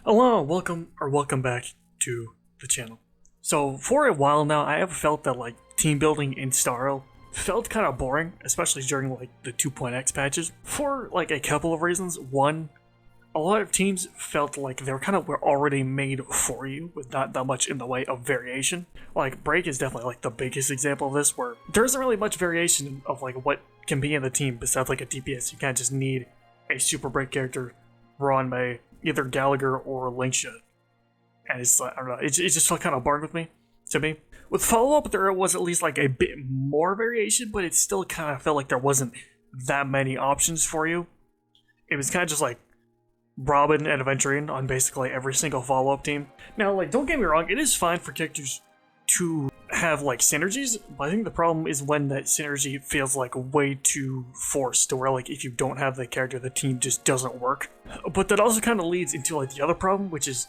Hello, welcome back to the channel. So for a while now, I have felt that like team building in Starro felt kind of boring, especially during like the 2.x patches, for like a couple of reasons. One, a lot of teams felt like they were already made for you with not that much in the way of variation. Like Break is definitely like the biggest example of this, where there isn't really much variation of like what can be in the team besides like a DPS. You can't just need a super break character run by either Gallagher or Linksha. And it's like, I don't know, it just felt kind of boring to me. With follow-up, there was at least like a bit more variation, but it still kind of felt like there wasn't that many options for you. It was kind of just like Robin and Aventurine on basically every single follow-up team. Now, like, don't get me wrong, it is fine for characters to have like synergies, but I think the problem is when that synergy feels like way too forced, to where like if you don't have the character, the team just doesn't work. But that also kind of leads into like the other problem, which is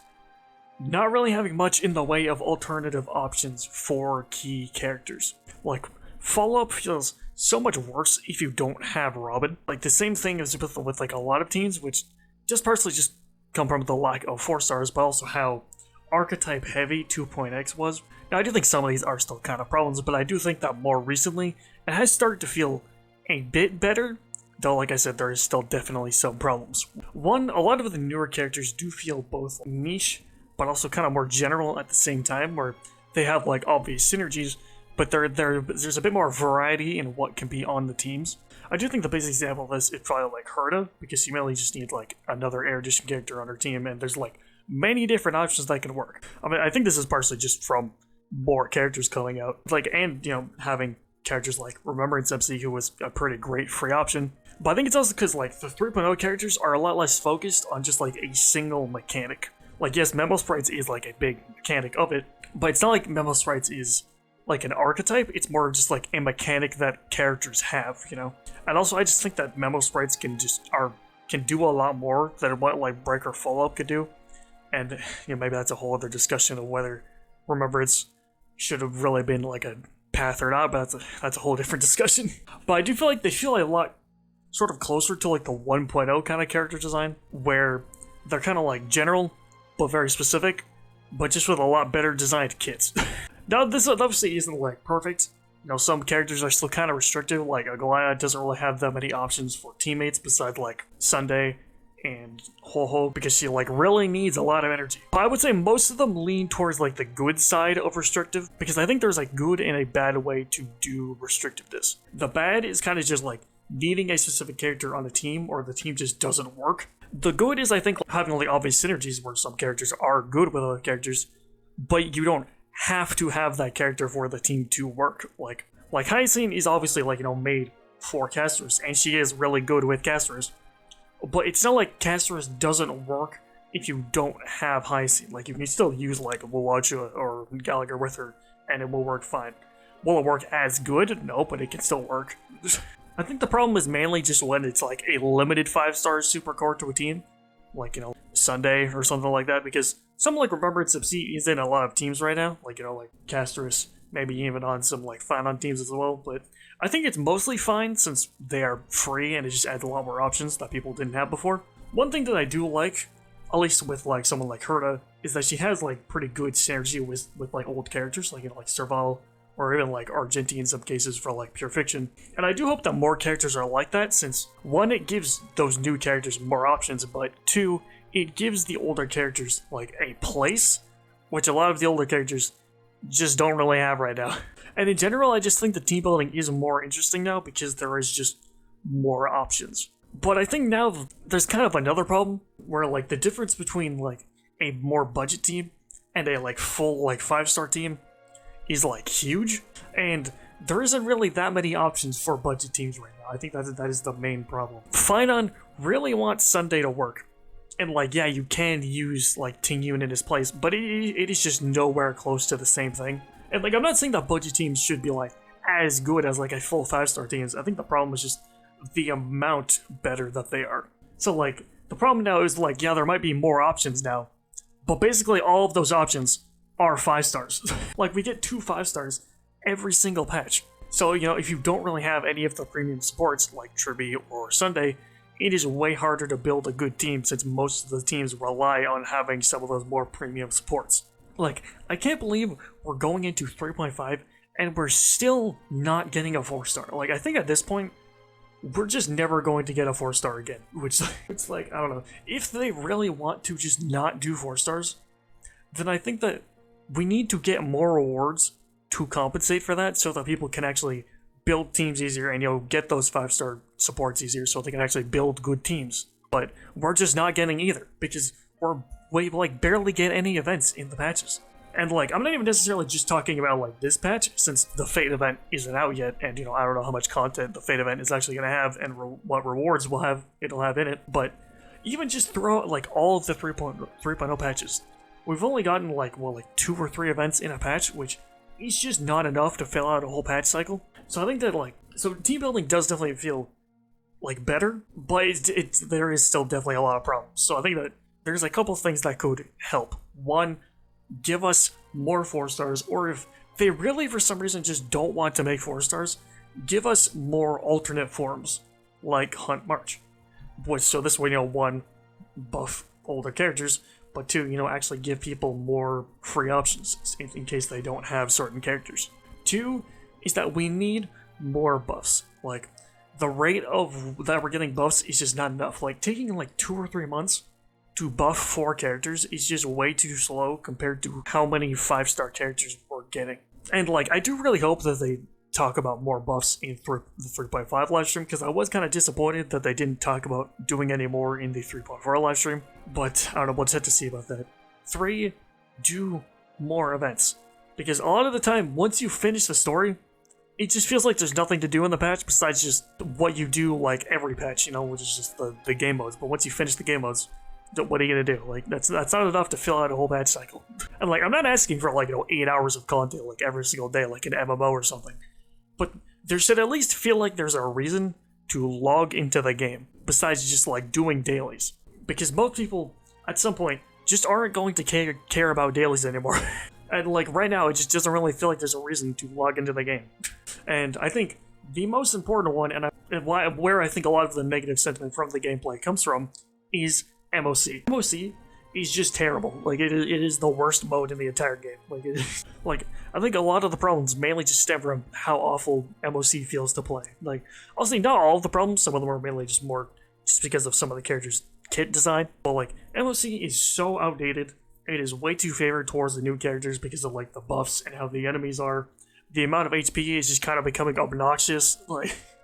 not really having much in the way of alternative options for key characters. Like, follow-up feels so much worse if you don't have Robin. Like, the same thing as with like a lot of teams, which just personally just come from the lack of 4 stars, but also how archetype heavy 2.x was. Now, I do think some of these are still kind of problems, but I do think that more recently it has started to feel a bit better, though like I said, there is still definitely some problems. One, a lot of the newer characters do feel both niche but also kind of more general at the same time, where they have like obvious synergies, but there's a bit more variety in what can be on the teams. I do think the basic example of this is probably like Herta, because you mainly just need like another Air Edition character on her team, and there's like many different options that can work. I mean, I think this is partially just from more characters coming out, like, and you know, having characters like Remembrance MC, who was a pretty great free option. But I think it's also because like the 3.0 characters are a lot less focused on just like a single mechanic. Like, yes, Memo Sprites is like a big mechanic of it, but it's not like Memo Sprites is like an archetype. It's more just like a mechanic that characters have, you know. And also, I just think that Memo Sprites can do a lot more than what like Break or Follow-Up could do. And you know, maybe that's a whole other discussion of whether Remembrance should have really been like a path or not, but that's a whole different discussion. But I do feel like they feel a lot sort of closer to like the 1.0 kind of character design, where they're kind of like general but very specific, but just with a lot better designed kits. Now, this obviously isn't like perfect. You know, some characters are still kind of restrictive, like a Goliath doesn't really have that many options for teammates besides like Sunday and Ho-Ho, because she like really needs a lot of energy. But I would say most of them lean towards like the good side of restrictive, because I think there's like good and a bad way to do restrictiveness. The bad is kind of just like needing a specific character on a team, or the team just doesn't work. The good is, I think, having all the obvious synergies where some characters are good with other characters, but you don't have to have that character for the team to work. Like Hyacinth is obviously like, you know, made for casters, and she is really good with casters. But it's not like casters doesn't work if you don't have Hyacinth. Like, you can still use like Wulacha or Gallagher with her, and it will work fine. Will it work as good? No, but it can still work. I think the problem is mainly just when it's like a limited 5-star super core to a team, like, you know, Sunday or something like that, because something like Remembrance MC is in a lot of teams right now, like, you know, like Casterus, maybe even on some like Finon teams as well, but I think it's mostly fine since they are free and it just adds a lot more options that people didn't have before. One thing that I do like, at least with like someone like Herta, is that she has like pretty good synergy with like old characters, like, you know, like Serval, or even like Argenti in some cases for like pure fiction. And I do hope that more characters are like that, since one, it gives those new characters more options, but two, it gives the older characters like a place, which a lot of the older characters just don't really have right now. And in general, I just think the team building is more interesting now because there is just more options. But I think now there's kind of another problem where like the difference between like a more budget team and a like full like 5-star team is like huge, and there isn't really that many options for budget teams right now. I think that is the main problem. Finon really wants Sunday to work, and like, yeah, you can use like Tingyun in his place, but it is just nowhere close to the same thing. And like, I'm not saying that budget teams should be like as good as like a full 5-star teams. I think the problem is just the amount better that they are. So like, the problem now is like, yeah, there might be more options now, but basically all of those options are 5 stars. Like, we get 2 5 stars every single patch. So, you know, if you don't really have any of the premium supports like Tribby or Sunday, it is way harder to build a good team since most of the teams rely on having some of those more premium supports. Like, I can't believe we're going into 3.5 and we're still not getting a 4-star. Like, I think at this point, we're just never going to get a 4-star again. Which, it's like, I don't know. If they really want to just not do 4-stars, then I think that we need to get more rewards to compensate for that so that people can actually build teams easier and, get those 5-star supports easier so they can actually build good teams. But we're just not getting either because we barely get any events in the patches. And I'm not even necessarily just talking about this patch, since the Fate event isn't out yet, and I don't know how much content the Fate event is actually going to have and what rewards it'll have in it. But even just throughout all of the 3.0 patches, we've only gotten 2 or 3 events in a patch, which is just not enough to fill out a whole patch cycle. So I think that so team building does definitely feel better, but there is still definitely a lot of problems. So I think that there's a couple things that could help. One, give us more 4-stars, or if they really for some reason just don't want to make 4-stars, give us more alternate forms like Hunt March. So this way, 1, buff older characters, but 2, actually give people more free options in case they don't have certain characters. 2 is that we need more buffs. The rate of that we're getting buffs is just not enough. Taking 2 or 3 months to buff 4 characters is just way too slow compared to how many 5-star characters we're getting. And I do really hope that they talk about more buffs in the 3.5 livestream, because I was kind of disappointed that they didn't talk about doing any more in the 3.4 livestream, but I don't know, we'll have to see about that. 3, do more events, because a lot of the time, once you finish the story, it just feels like there's nothing to do in the patch besides just what you do every patch, which is just the game modes. But once you finish the game modes, what are you gonna do? That's not enough to fill out a whole patch cycle. And I'm not asking for 8 hours of content every single day like an MMO or something. But there should at least feel like there's a reason to log into the game besides just doing dailies. Because most people at some point just aren't going to care about dailies anymore. And right now it just doesn't really feel like there's a reason to log into the game. And I think the most important one, and where I think a lot of the negative sentiment from the gameplay comes from, is MOC. MOC is just terrible. It is the worst mode in the entire game. I think a lot of the problems mainly just stem from how awful MOC feels to play. Honestly, not all of the problems. Some of them are mainly just because of some of the characters' kit design. But MOC is so outdated. It is way too favored towards the new characters because of the buffs and how the enemies are. The amount of HP is just kind of becoming obnoxious.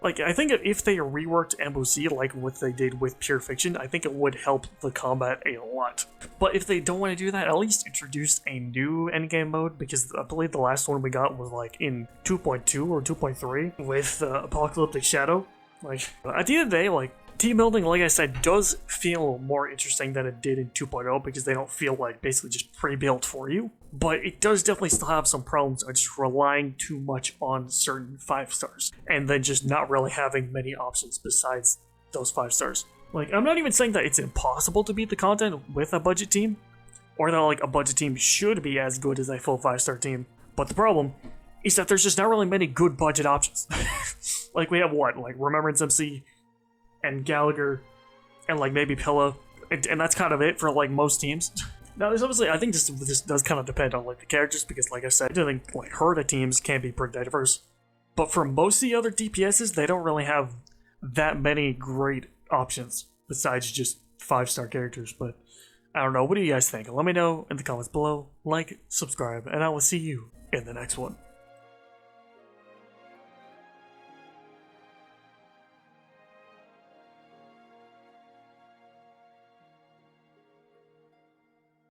I think if they reworked MOC like what they did with Pure Fiction, I think it would help the combat a lot. But if they don't want to do that, at least introduce a new endgame mode, because I believe the last one we got was in 2.2 or 2.3 with Apocalyptic Shadow. At the end of the day, team building, like I said, does feel more interesting than it did in 2.0 because they don't feel basically just pre-built for you. But it does definitely still have some problems of just relying too much on certain 5-stars and then just not really having many options besides those 5-stars. I'm not even saying that it's impossible to beat the content with a budget team, or that a budget team should be as good as a full 5-star team. But the problem is that there's just not really many good budget options. We have Remembrance MC and Gallagher and maybe Pilla, and that's kind of it for most teams. Now, there's obviously, I think this does kind of depend on the characters, because like I said, I do think Herda teams can be pretty diverse, but for most of the other DPSs, they don't really have that many great options besides just 5-star characters. But I don't know, what do you guys think? Let me know in the comments below, subscribe, and I will see you in the next one.